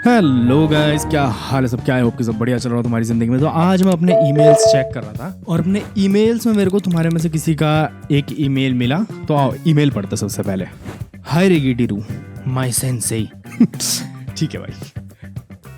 Hello guys, क्या हाल है सब? क्या है? होप कि सब बढ़िया चल रहा हो तुम्हारी जिंदगी में। तो आज मैं अपने ईमेल्स चेक कर रहा था और अपने ईमेल्स में मेरे को तुम्हारे में से किसी का एक ईमेल मिला। तो आओ ईमेल पढ़ते सबसे पहले। हाय रेगिडिरू माय सेंसेई। ठीक है भाई।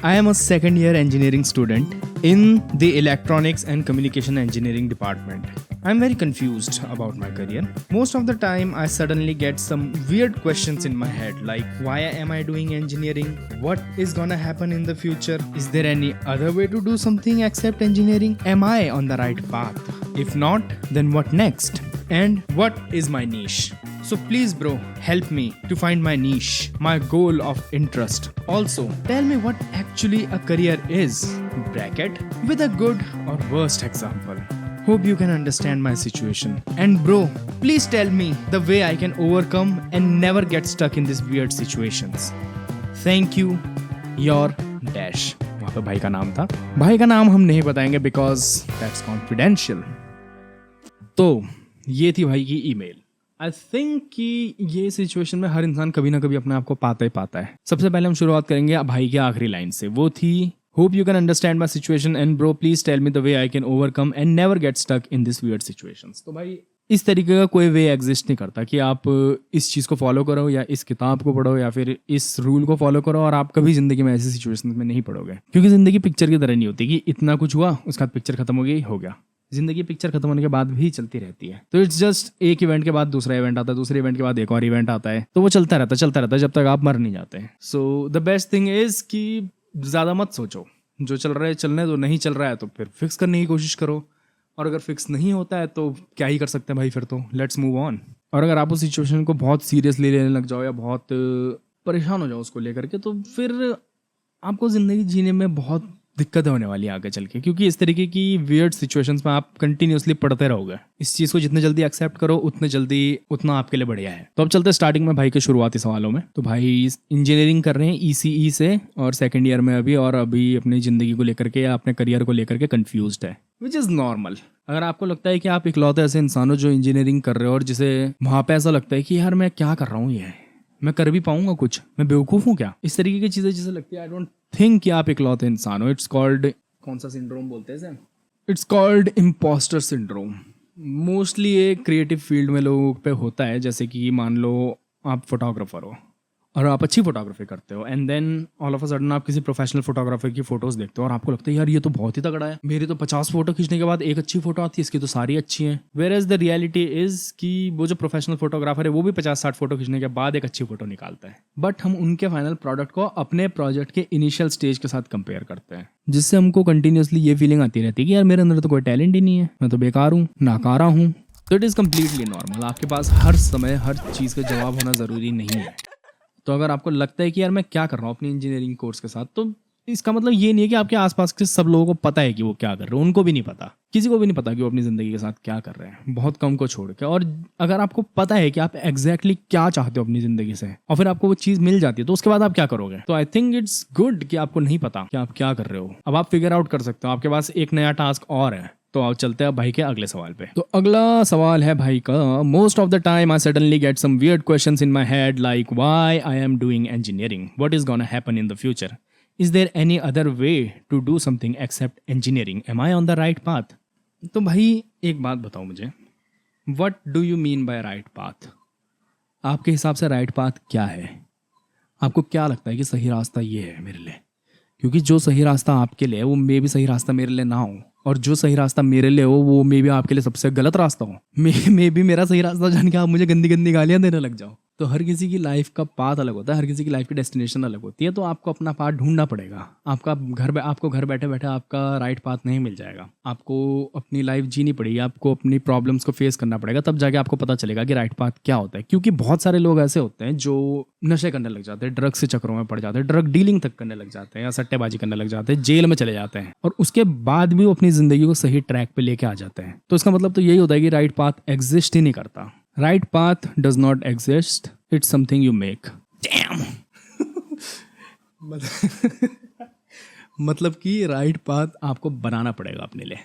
I am a second year engineering student in the electronics and communication engineering department. I'm very confused about my career. Most of the time I suddenly get some weird questions in my head like why am I doing engineering? What is gonna happen in the future? Is there any other way to do something except engineering? Am I on the right path? If not, then what next? And what is my niche? So please bro, help me to find my niche, my goal of interest. Also, tell me what actually a career is, bracket, with a good or worst example. Hope you can understand my situation. And bro, please tell me the way I can overcome and never get stuck in these weird situations. Thank you, your dash. वहाँ पे भाई का नाम था। भाई का नाम हम नहीं बताएंगे because that's confidential. तो ये थी भाई की ईमेल। आई थिंक कि ये सिचुएशन में हर इंसान कभी ना कभी अपने आप को पाता ही पाता है। सबसे पहले हम शुरुआत करेंगे भाई की आखिरी लाइन से। वो थी hope you can understand my situation and bro please tell me the way I can overcome and never get stuck in this weird situations. तो भाई इस तरीके का कोई वे एग्जिस्ट नहीं करता कि आप इस चीज़ को फॉलो करो या इस किताब को पढ़ो या फिर इस रूल को फॉलो करो और आप कभी जिंदगी में ऐसी सिचुएशन में नहीं पढ़ोगे। क्योंकि जिंदगी पिक्चर की तरह नहीं होती कि इतना कुछ हुआ उसके बाद पिक्चर खत्म हो गई, हो गया। जिंदगी पिक्चर खत्म होने के बाद भी चलती रहती है। तो इट्स जस्ट एक इवेंट के बाद दूसरा इवेंट आता है, दूसरे इवेंट के बाद एक और इवेंट आता है। तो वो चलता रहता है जब तक आप मर नहीं जाते। So the best thing is कि ज़्यादा मत सोचो, जो चल रहा है चलने दो, नहीं चल रहा है तो फिर फिक्स करने की कोशिश करो। और अगर फिक्स नहीं होता है तो क्या ही कर सकते हैं भाई, फिर तो लेट्स मूव ऑन। और अगर आप उस सिचुएशन को बहुत सीरियसली लेने लग जाओ या बहुत परेशान हो जाओ उसको लेकर के, तो फिर आपको ज़िंदगी जीने में बहुत दिक्कत होने वाली है आगे चल के। क्योंकि इस तरीके की वियर्ड सिचुएशंस में आप कंटिन्यूसली पढ़ते रहोगे। इस चीज़ को जितने जल्दी एक्सेप्ट करो उतने जल्दी उतना आपके लिए बढ़िया है। तो अब चलते हैं स्टार्टिंग में भाई के शुरुआती सवालों में। तो भाई इंजीनियरिंग कर रहे हैं ईसीई से और सेकंड ईयर में अभी, और अभी अपनी ज़िंदगी को लेकर के या अपने करियर को लेकर के कन्फ्यूज्ड है, विच इज़ नॉर्मल। अगर आपको लगता है कि आप इकलौते ऐसे इंसान हो जो इंजीनियरिंग कर रहे हो और जिसे वहाँ पे ऐसा लगता है कि यार मैं क्या कर रहा हूँ, ये मैं कर भी पाऊंगा कुछ, मैं बेवकूफ़ हूँ क्या, इस तरीके की चीज़ें जिसे लगती है, आई डोंट थिंक कि आप इकलौते इंसान हो। इट्स कॉल्ड, कौन सा सिंड्रोम बोलते हैं इसे? It's called impostor syndrome. Mostly ये क्रिएटिव फील्ड में लोगों पे होता है। जैसे कि मान लो आप फोटोग्राफर हो और आप अच्छी फोटोग्राफी करते हो and then all of a sudden आप किसी प्रोफेशनल फोटोग्राफर की फोटोज देखते हो और आपको लगता है यार ये तो बहुत ही तगड़ा है, मेरी तो 50 फोटो खींचने के बाद एक अच्छी फोटो आती है, इसकी तो सारी अच्छी हैं। Whereas the reality is कि वो जो प्रोफेशनल फोटोग्राफर है वो भी 50-60 फोटो खींचने के बाद एक अच्छी फोटो निकालता है। बट हम उनके फाइनल प्रोडक्ट को अपने प्रोजेक्ट के इनिशियल स्टेज के साथ कंपेयर करते हैं, जिससे हमको कंटिन्यूसली ये फीलिंग आती रहती है कि यार मेरे अंदर तो कोई टैलेंट ही नहीं है, मैं तो बेकार हूँ, नाकारा हूँ। तो इट इज़ कम्प्लीटली नॉर्मल। आपके पास हर समय हर चीज़ का जवाब होना ज़रूरी नहीं है। तो अगर आपको लगता है कि यार मैं क्या कर रहा हूँ अपनी इंजीनियरिंग कोर्स के साथ, तो इसका मतलब ये नहीं है कि आपके आसपास के सब लोगों को पता है कि वो क्या कर रहे हो। उनको भी नहीं पता, किसी को भी नहीं पता कि वो अपनी ज़िंदगी के साथ क्या कर रहे हैं, बहुत कम को छोड़ के। और अगर आपको पता है कि आप एग्जैक्टली क्या चाहते हो अपनी ज़िंदगी से और फिर आपको वो चीज़ मिल जाती है, तो उसके बाद आप क्या करोगे? तो आई थिंक इट्स गुड कि आपको नहीं पता कि आप क्या कर रहे हो। अब आप फिगर आउट कर सकते हो, आपके पास एक नया टास्क और है। तो आओ चलते हैं भाई के अगले सवाल पे। तो अगला सवाल है भाई का, most of the time I suddenly get some weird questions in my head like why I am doing engineering, what is gonna happen in the future, is there any other way to do something except engineering, am I on the right path? तो भाई एक बात बताओ मुझे, what do you mean by right path? आपके हिसाब से right path क्या है? आपको क्या लगता है कि सही रास्ता ये है मेरे लिए? क्योंकि जो सही रास्ता आपके लिए है वो मे भी सही रास्ता मेरे लिए ना हो, और जो सही रास्ता मेरे लिए हो वो मे भी आपके लिए सबसे गलत रास्ता हो। मे भी मेरा सही रास्ता जान के आप मुझे गंदी गंदी गालियां देने लग जाओ। तो हर किसी की लाइफ का पाथ अलग होता है, हर किसी की लाइफ की डेस्टिनेशन अलग होती है। तो आपको अपना पाथ ढूंढना पड़ेगा। आपको घर बैठे बैठे आपका राइट पाथ नहीं मिल जाएगा। आपको अपनी लाइफ जीनी पड़ेगी, आपको अपनी प्रॉब्लम्स को फेस करना पड़ेगा, तब जाके आपको पता चलेगा कि राइट पाथ क्या होता है। क्योंकि बहुत सारे लोग ऐसे होते हैं जो नशे करने लग जाते हैं, ड्रग्स के चक्करों में पड़ जाते हैं, ड्रग डीलिंग तक करने लग जाते हैं या सट्टेबाजी करने लग जाते हैं, जेल में चले जाते हैं, और उसके बाद भी वो अपनी जिंदगी को सही ट्रैक पे लेके आ जाते हैं। तो इसका मतलब तो यही होता है कि राइट पाथ एग्जिस्ट ही नहीं करता। Right path does not exist, it's something you make. Dam. मतलब कि राइट पाथ आपको बनाना पड़ेगा अपने लिए।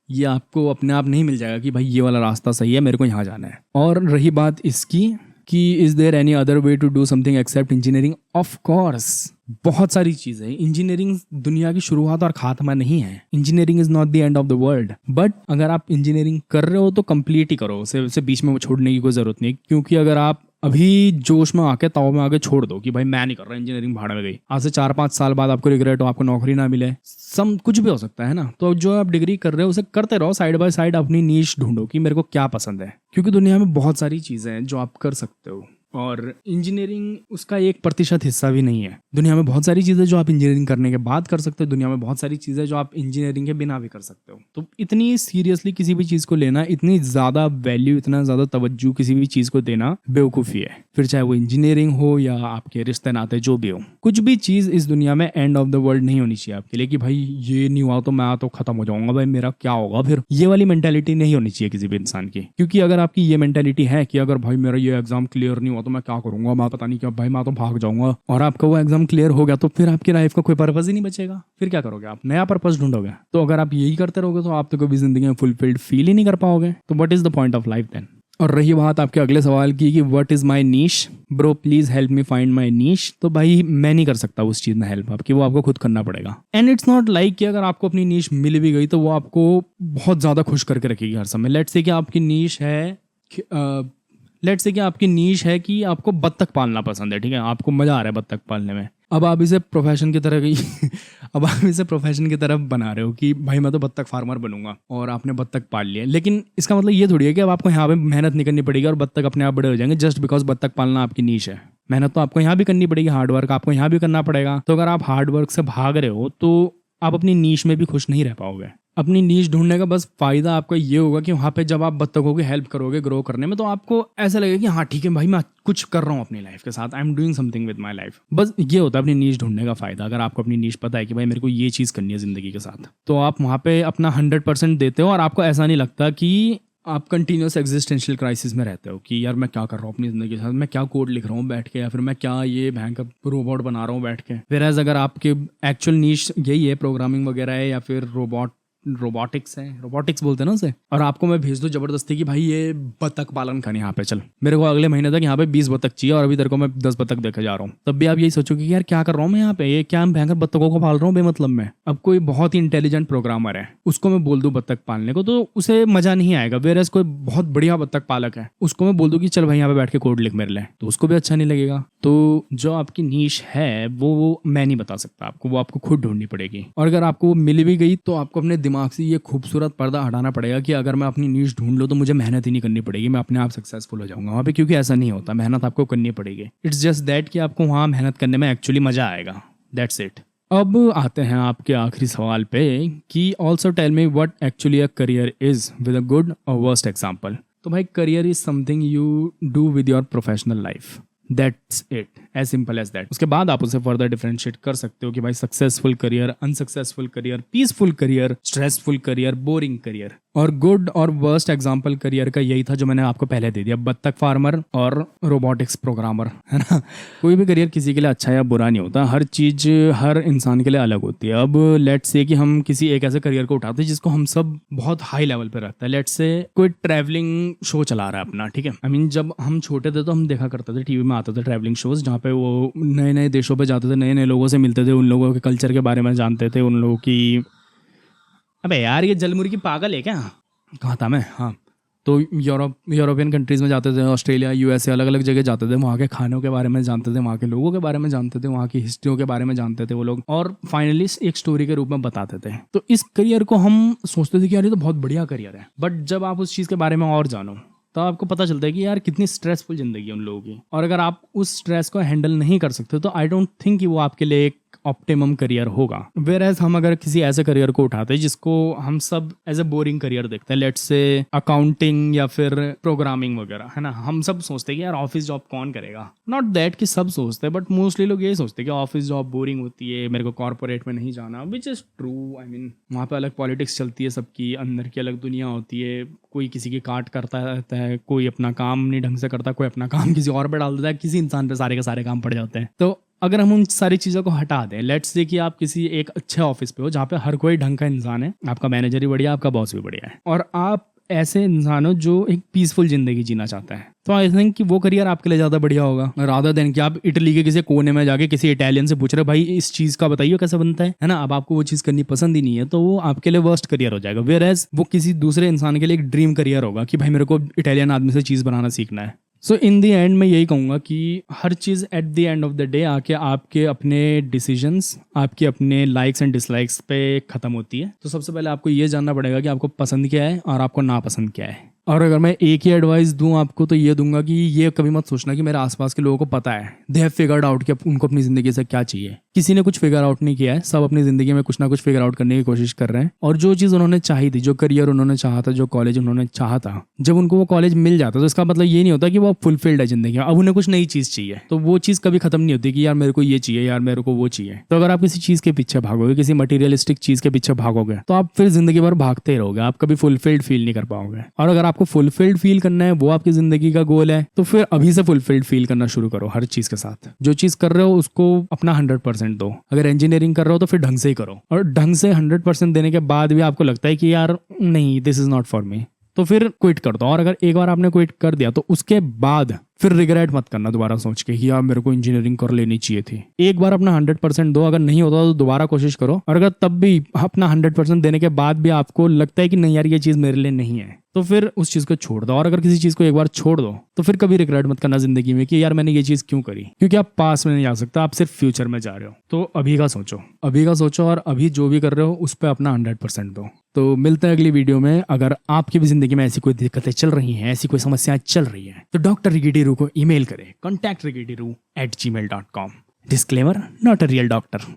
ये आपको अपने आप नहीं मिल जाएगा कि भाई ये वाला रास्ता सही है, मेरे को यहाँ जाना है। और रही बात इसकी कि is there any other way to do something except engineering, of course बहुत सारी चीजें, इंजीनियरिंग दुनिया की शुरुआत और खात्मा नहीं है। Engineering is not the end of the world, but अगर आप इंजीनियरिंग कर रहे हो तो कंप्लीट ही करो, उसे बीच में छोड़ने की कोई जरूरत नहीं। क्योंकि अगर आप अभी जोश में आके ताव में आके छोड़ दो कि भाई मैं नहीं कर रहा, इंजीनियरिंग भाड़ में गई, आज से 4-5 साल बाद आपको रिग्रेट हो, आपको नौकरी ना मिले, कुछ भी हो सकता है ना। तो जो आप डिग्री कर रहे हो उसे करते रहो, साइड बाय साइड अपनी नीश ढूंढो कि मेरे को क्या पसंद है। क्योंकि दुनिया में बहुत सारी चीजें हैं जो आप कर सकते हो और इंजीनियरिंग उसका 1% हिस्सा भी नहीं है। दुनिया में बहुत सारी चीजें जो आप इंजीनियरिंग करने के बाद कर सकते हो, दुनिया में बहुत सारी चीजें जो आप इंजीनियरिंग के बिना भी कर सकते हो। तो इतनी सीरियसली किसी भी चीज को लेना, इतनी ज्यादा वैल्यू, इतना ज्यादा तवज्जो किसी भी चीज को देना बेवकूफी है। फिर चाहे वो इंजीनियरिंग हो या आपके रिश्ते नाते जो भी हो, कुछ भी चीज इस दुनिया में एंड ऑफ द वर्ल्ड नहीं होनी चाहिए आपके लिए कि भाई ये नहीं हुआ तो मैं तो खत्म हो जाऊंगा, भाई मेरा क्या होगा फिर। ये वाली मेंटेलिटी नहीं होनी चाहिए किसी भी इंसान की। क्योंकि अगर आपकी ये मेंटेलिटी है कि अगर भाई मेरा ये एग्जाम क्लियर नहीं हुआ तो मैं क्या करूंगा, मैं पता नहीं क्या, भाई मैं तो भाग जाऊंगा, और आपका वो एग्जाम क्लियर हो गया तो फिर आपकी लाइफ का कोई पर्पस ही नहीं बचेगा। फिर क्या करोगे आप, नया पर्पस ढूंढोगे। तो अगर आप यही करते रहोगे तो आप तो कभी जिंदगी में फुलफिल्ड फील ही नहीं कर पाओगे। तो what is the point of life then. और रही बात आपके अगले सवाल की कि what is my niche, bro please help me find my niche. तो भाई मैं नहीं कर सकता उस चीज में हेल्प आपकी, वो आपको खुद करना पड़ेगा। एंड इट्स नॉट लाइक कि अगर आपको अपनी नीश मिल भी गई तो वो आपको बहुत ज्यादा खुश करके रखेगी हर समय। लेट्स से कि आपकी नीश है कि आपको बत्तख पालना पसंद है, ठीक है, आपको मजा आ रहा है बत्तख पालने में। अब आप इसे प्रोफेशन की तरह अब आप इसे प्रोफेशन की तरफ बना रहे हो कि भाई मैं तो बत्तख फार्मर बनूंगा, और आपने बत्तख पाल लिया। लेकिन इसका मतलब ये थोड़ी है कि अब आपको यहाँ पे मेहनत नहीं करनी पड़ेगी और बत्तख अपने आप बड़े हो जाएंगे जस्ट बिकॉज बत्तख पालना आपकी नीश है। मेहनत तो आपको यहाँ भी करनी पड़ेगी, हार्डवर्क आपको यहाँ भी करना पड़ेगा। तो अगर आप हार्डवर्क से भाग रहे हो तो आप अपनी नीश में भी खुश नहीं रह पाओगे। अपनी नीश ढूंढने का बस फायदा आपको ये होगा कि वहाँ पे जब आप बत्तखों की हेल्प करोगे ग्रो करने में, तो आपको ऐसा लगेगा कि हाँ ठीक है भाई मैं कुछ कर रहा हूँ अपनी लाइफ के साथ, आई am doing something with my life. बस ये होता है अपनी नीश ढूंढने का फायदा। अगर आपको अपनी नीश पता है कि भाई मेरे को ये चीज़ करनी है जिंदगी के साथ, तो आप वहाँ पे अपना 100% देते हो और आपको ऐसा नहीं लगता कि आप कंटिन्यूस एग्जिस्टेंशियल क्राइसिस में रहते हो कि यार मैं क्या कर रहा हूँ अपनी जिंदगी के साथ, मैं क्या कोड लिख रहा हूँ बैठ के, या फिर मैं क्या ये भयंकर रोबोट बना रहा हूँ बैठ के। फिर अगर आपके एक्चुअल नीश यही है, प्रोग्रामिंग वगैरह है या फिर रोबोटिक्स है, रोबोटिक्स बोलते हैं ना उसे, और आपको मैं भेज दूं जबरदस्ती कि भाई ये बतख पालन करनी यहाँ पे, चल मेरे को अगले महीने तक यहाँ पे 20 बतख चाहिए और अभी तेरे को मैं 10 बतख देखे जा रहा हूँ, तब भी आप यही सोचोगे कि यार क्या कर रहा हूँ मैं यहाँ पे, ये क्या भयंकर बतखों को पाल रहा हूँ बेमतलब में। अब कोई बहुत ही इंटेलिजेंट प्रोग्रामर है, उसको मैं बोल दूं बतख पालने को तो उसे मजा नहीं आएगा। वेरएज़ कोई बहुत बढ़िया बतख पालक है, उसको मैं बोल दूं कि चल भाई यहाँ पे बैठ के कोड लिख मेरे लिए, तो उसको भी अच्छा नहीं लगेगा। तो जो आपकी नीश है वो मैं नहीं बता सकता आपको, वो आपको खुद ढूंढनी पड़ेगी। और अगर आपको वो मिल भी गई तो आपको अपने दिमाग से ये खूबसूरत पर्दा हटाना पड़ेगा कि अगर मैं अपनी नीश ढूंढ लूँ तो मुझे मेहनत ही नहीं करनी पड़ेगी, मैं अपने आप सक्सेसफुल हो जाऊंगा वहाँ पे, क्योंकि ऐसा नहीं होता, मेहनत आपको करनी पड़ेगी। इट्स जस्ट दैट कि आपको वहाँ मेहनत करने में एक्चुअली मजा आएगा, दैट्स इट। अब आते हैं आपके आखिरी सवाल पे कि also tell me what actually a career is with a good और वर्स्ट एग्जाम्पल। तो भाई career is something you do with your professional life, that's it, as simple as that. उसके बाद आप उसे फर्दर डिफरेंशिएट कर सकते हो कि भाई successful career, unsuccessful career, peaceful career, stressful career, boring career. और गुड और वर्स्ट एग्जाम्पल करियर का यही था जो मैंने आपको पहले दे दिया, बत्तख फार्मर और रोबोटिक्स प्रोग्रामर, है ना। कोई भी करियर किसी के लिए अच्छा या बुरा नहीं होता, हर चीज हर इंसान के लिए अलग होती है। अब लेट्स से कि हम किसी एक ऐसे करियर को उठाते हैं जिसको हम सब बहुत हाई लेवल पे रखते हैं। लेट्स से कोई ट्रैवलिंग शो चला रहा है अपना, ठीक है। आई मीन जब हम छोटे थे तो हम देखा करते थे, टीवी में आते थे ट्रैवलिंग शोज जहाँ पे वो नए नए देशों पे जाते थे, नए नए लोगों से मिलते थे, उन लोगों के कल्चर के बारे में जानते थे, उन लोगों की। अबे यार ये जलमुर्गी पागल है क्या, कहाँ था मैं, हाँ। तो यूरोपियन कंट्रीज़ में जाते थे, ऑस्ट्रेलिया, यूएसए, अलग अलग जगह जाते थे, वहाँ के खानों के बारे में जानते थे, वहाँ के लोगों के बारे में जानते थे, वहाँ की हिस्ट्रियों के बारे में जानते थे वो लोग, और फाइनली एक स्टोरी के रूप में बताते थे। तो इस करियर को हम सोचते थे कि यार ये तो बहुत बढ़िया करियर है, बट जब आप उस चीज़ के बारे में और जानो तो आपको पता चलता है कि यार कितनी स्ट्रेसफुल जिंदगी है उन लोगों की। और अगर आप उस स्ट्रेस को हैंडल नहीं कर सकते तो आई डोंट थिंक कि वो आपके लिए एक ऑप्टिमम करियर होगा। वेयरएज हम अगर किसी ऐसे करियर को उठाते हैं जिसको हम सब एज ए बोरिंग करियर देखते हैं, लेट्स से अकाउंटिंग या फिर प्रोग्रामिंग वगैरह, है ना, हम सब सोचते हैं कि यार ऑफिस जॉब कौन करेगा। नॉट दैट कि सब सोचते हैं, बट मोस्टली लोग ये सोचते हैं कि ऑफिस जॉब बोरिंग होती है, मेरे को कॉर्पोरेट में नहीं जाना, which is true. I mean वहाँ पे अलग पॉलिटिक्स चलती है, सबकी अंदर की अलग दुनिया होती है, कोई किसी की काट करता रहता है, कोई अपना काम नहीं ढंग से करता, कोई अपना काम किसी और पे डाल देता है, किसी इंसान पे सारे के सारे काम पड़ जाते हैं। तो अगर हम उन सारी चीज़ों को हटा दें, लेट्स से कि आप किसी एक अच्छे ऑफिस पे हो जहाँ पे हर कोई ढंग का इंसान है, आपका मैनेजर भी बढ़िया, आपका बॉस भी बढ़िया है, और आप ऐसे इंसान हो जो एक पीसफुल जिंदगी जीना चाहता है, तो आई थिंक कि वो करियर आपके लिए ज़्यादा बढ़िया होगा रादर देन कि आप इटली के किसी कोने में जाके किसी इटालियन से पूछ रहे भाई इस चीज़ का बताइए कैसे बनता है ना। अब आपको वो चीज़ करनी पसंद ही नहीं है तो वो आपके लिए वर्स्ट करियर हो जाएगा। वेयर एज वो किसी दूसरे इंसान के लिए एक ड्रीम करियर होगा कि भाई मेरे को इटालियन आदमी से चीज़ बनाना सीखना है। सो इन दी एंड मैं यही कहूँगा कि हर चीज़ at the end of the day आके आपके अपने डिसीजंस, आपके अपने लाइक्स एंड डिसलाइक्स पे ख़त्म होती है। तो सबसे पहले आपको ये जानना पड़ेगा कि आपको पसंद क्या है और आपको नापसंद क्या है। और अगर मैं एक ही एडवाइस दूं आपको तो ये दूंगा कि ये कभी मत सोचना कि मेरे आसपास के लोगों को पता है, दे हैव फिगर्ड आउट कि उनको अपनी ज़िंदगी से क्या चाहिए। किसी ने कुछ फिगर आउट नहीं किया है, सब अपनी ज़िंदगी में कुछ ना कुछ फिगर आउट करने की कोशिश कर रहे हैं। और जो चीज़ उन्होंने चाही थी, जो करियर उन्होंने चाहा था, जो कॉलेज उन्होंने चाहा था, जब उनको वो कॉलेज मिल जाता तो इसका मतलब ये नहीं होता कि वो फुलफिल्ड है ज़िंदगी में। अब उन्हें कुछ नई चीज़ चाहिए तो वो चीज़ कभी खत्म नहीं होती कि यार मेरे को ये चाहिए, यार मेरे को वो चाहिए। तो अगर आप किसी चीज़ के पीछे भागोगे, किसी मटीरियलिस्टिक चीज़ के पीछे भागोगे तो आप फिर जिंदगी भर भागते ही रहोगे, आप कभी फुलफिल्ड फील नहीं कर पाओगे। और अगर आपको फुलफिल्ड फील करना है, वो आपकी जिंदगी का गोल है, तो फिर अभी से फुलफिल्ड फील करना शुरू करो हर चीज के साथ। जो चीज कर रहे हो उसको अपना 100% दो। अगर इंजीनियरिंग कर रहे हो तो फिर ढंग से ही करो, और ढंग से 100% देने के बाद भी आपको लगता है कि यार नहीं this is not for me, तो फिर क्विट कर दो। और अगर एक बार आपने क्विट कर दिया तो उसके बाद फिर रिग्रेट मत करना दोबारा सोच के कि यार मेरे को इंजीनियरिंग कर लेनी चाहिए थी। एक बार अपना 100% दो, अगर नहीं होता तो दोबारा कोशिश करो। और अगर तब भी अपना 100% देने के बाद भी आपको लगता है कि नहीं यार ये चीज़ मेरे लिए नहीं है, तो फिर उस चीज़ को छोड़ दो। और अगर किसी चीज़ को एक बार छोड़ दो तो फिर कभी रिग्रेट मत करना जिंदगी में कि यार मैंने ये चीज़ क्यों करी, क्योंकि आप पास में नहीं जा सकता, आप सिर्फ फ्यूचर में जा रहे हो। तो अभी का सोचो, अभी का सोचो, और अभी जो भी कर रहे हो उस पर अपना 100% दो। तो मिलते हैं अगली वीडियो में। अगर आपकी भी जिंदगी में ऐसी कोई दिक्कतें चल रही हैं, ऐसी कोई समस्याएं चल रही हैं, तो डॉक्टर रिगिडिरू को ईमेल करें contactrigidiru@gmail.com। Disclaimer, not a real doctor.